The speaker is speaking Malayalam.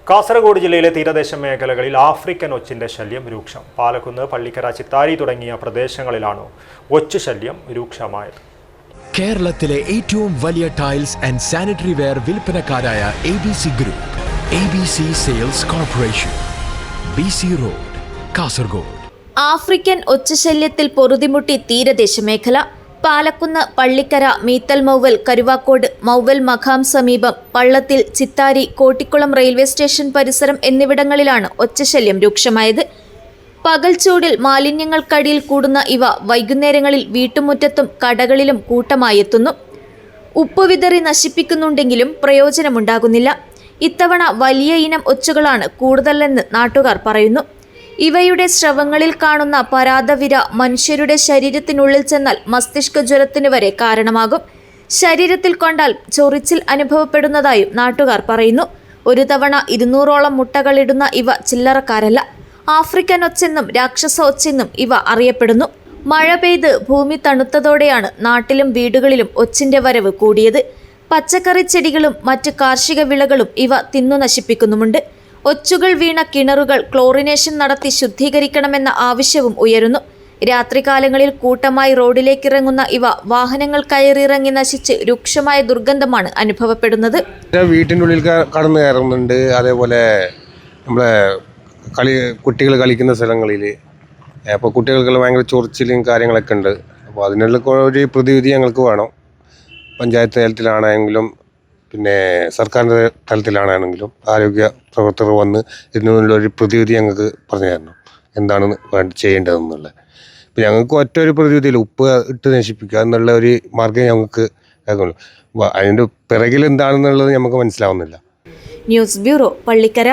കാസർഗോഡ് ജില്ലയിലെ തീരദേശ മേഖലകളിൽ ആഫ്രിക്കൻ ഒച്ചിന്റെ ശല്യം രൂക്ഷം. പാലക്കുന്ന്, പള്ളിക്കര, ചിത്താരി തുടങ്ങിയ പ്രദേശങ്ങളിലാണ് ഒച്ച് ശല്യം രൂക്ഷമായത്. കേരളത്തിലെ ഏറ്റവും വലിയ ടൈൽസ് ആൻഡ് സാനിറ്ററി വെയർ വിൽപ്പനക്കാരായ ABC group, ABC sales corporation, BC road, Kasaragod. African ഒച്ചശല്യത്തിൽ പൊറുതിമുട്ടി തീരദേശ മേഖല. പാലക്കുന്ന്, പള്ളിക്കര, മീത്തൽ മൗവൽ, കരുവാക്കോട്, മൗവൽ മഖാം സമീപം, പള്ളത്തിൽ, ചിത്താരി, കോട്ടിക്കുളം റെയിൽവേ സ്റ്റേഷൻ പരിസരം എന്നിവിടങ്ങളിലാണ് ഒച്ചശല്യം രൂക്ഷമായത്. പകൽ ചൂടിൽ മാലിന്യങ്ങൾക്കടിയിൽ കൂടുന്ന ഇവ വൈകുന്നേരങ്ങളിൽ വീട്ടുമുറ്റത്തും കടകളിലും കൂട്ടമായി എത്തുന്നു. ഉപ്പ് വിതറി നശിപ്പിക്കുന്നുണ്ടെങ്കിലും പ്രയോജനമുണ്ടാകുന്നില്ല. ഇത്തവണ വലിയ ഇനം ഒച്ചുകളാണ് കൂടുതലെന്ന് നാട്ടുകാർ പറയുന്നു. ഇവയുടെ സ്രവങ്ങളിൽ കാണുന്ന പരാതവിര മനുഷ്യരുടെ ശരീരത്തിനുള്ളിൽ ചെന്നാൽ മസ്തിഷ്ക ജ്വരത്തിന് വരെ കാരണമാകും. ശരീരത്തിൽ കൊണ്ടാൽ ചൊറിച്ചിൽ അനുഭവപ്പെടുന്നതായും നാട്ടുകാർ പറയുന്നു. ഒരു തവണ 200ഓളം മുട്ടകളിടുന്ന ഇവ ചില്ലറക്കാരല്ല. ആഫ്രിക്കൻ ഒച്ചെന്നും രാക്ഷസ ഒച്ചെന്നും ഇവ അറിയപ്പെടുന്നു. മഴ പെയ്ത് ഭൂമി തണുത്തതോടെയാണ് നാട്ടിലും വീടുകളിലും ഒച്ചിന്റെ വരവ് കൂടിയത്. പച്ചക്കറി ചെടികളും മറ്റ് കാർഷിക വിളകളും ഇവ തിന്നു നശിപ്പിക്കുന്നുമുണ്ട്. ഒച്ചുകൾ വീണ കിണറുകൾ ക്ലോറിനേഷൻ നടത്തി ശുദ്ധീകരിക്കണമെന്ന ആവശ്യവും ഉയരുന്നു. രാത്രികാലങ്ങളിൽ കൂട്ടമായി റോഡിലേക്കിറങ്ങുന്ന ഇവ വാഹനങ്ങൾ കയറിയിറങ്ങി നശിച്ച് രൂക്ഷമായ ദുർഗന്ധമാണ് അനുഭവപ്പെടുന്നത്. വീട്ടിൻ്റെ ഉള്ളിൽ കടന്നു കയറുന്നുണ്ട്. അതേപോലെ നമ്മളെ കുട്ടികൾ കളിക്കുന്ന സ്ഥലങ്ങളിൽ അപ്പോൾ കുട്ടികൾക്ക് ഭയങ്കര ചൊറിച്ചിലും കാര്യങ്ങളൊക്കെ ഉണ്ട്. അപ്പോൾ അതിനുള്ള ഒരു പ്രതിവിധി ഞങ്ങൾക്ക് വേണം. പഞ്ചായത്ത് തലത്തിലാണെങ്കിലും പിന്നെ സർക്കാരിൻ്റെ തലത്തിലാണെങ്കിലും ആരോഗ്യ പ്രവർത്തകർ വന്ന് ഇതിനുള്ളൊരു പ്രതിവിധി ഞങ്ങൾക്ക് പറഞ്ഞു തരണം, എന്താണ് ചെയ്യേണ്ടതെന്നുള്ളത്. ഇപ്പം ഞങ്ങൾക്ക് ഒറ്റ ഒരു പ്രതിവിധിയില്ല, ഉപ്പ് ഇട്ട് നശിപ്പിക്കുക എന്നുള്ള ഒരു മാർഗ്ഗം ഞങ്ങൾക്ക് കേൾക്കുള്ളൂ. അതിൻ്റെ പിറകിൽ എന്താണെന്നുള്ളത് നമുക്ക് മനസ്സിലാവുന്നില്ല. News bureau, Pallikkara.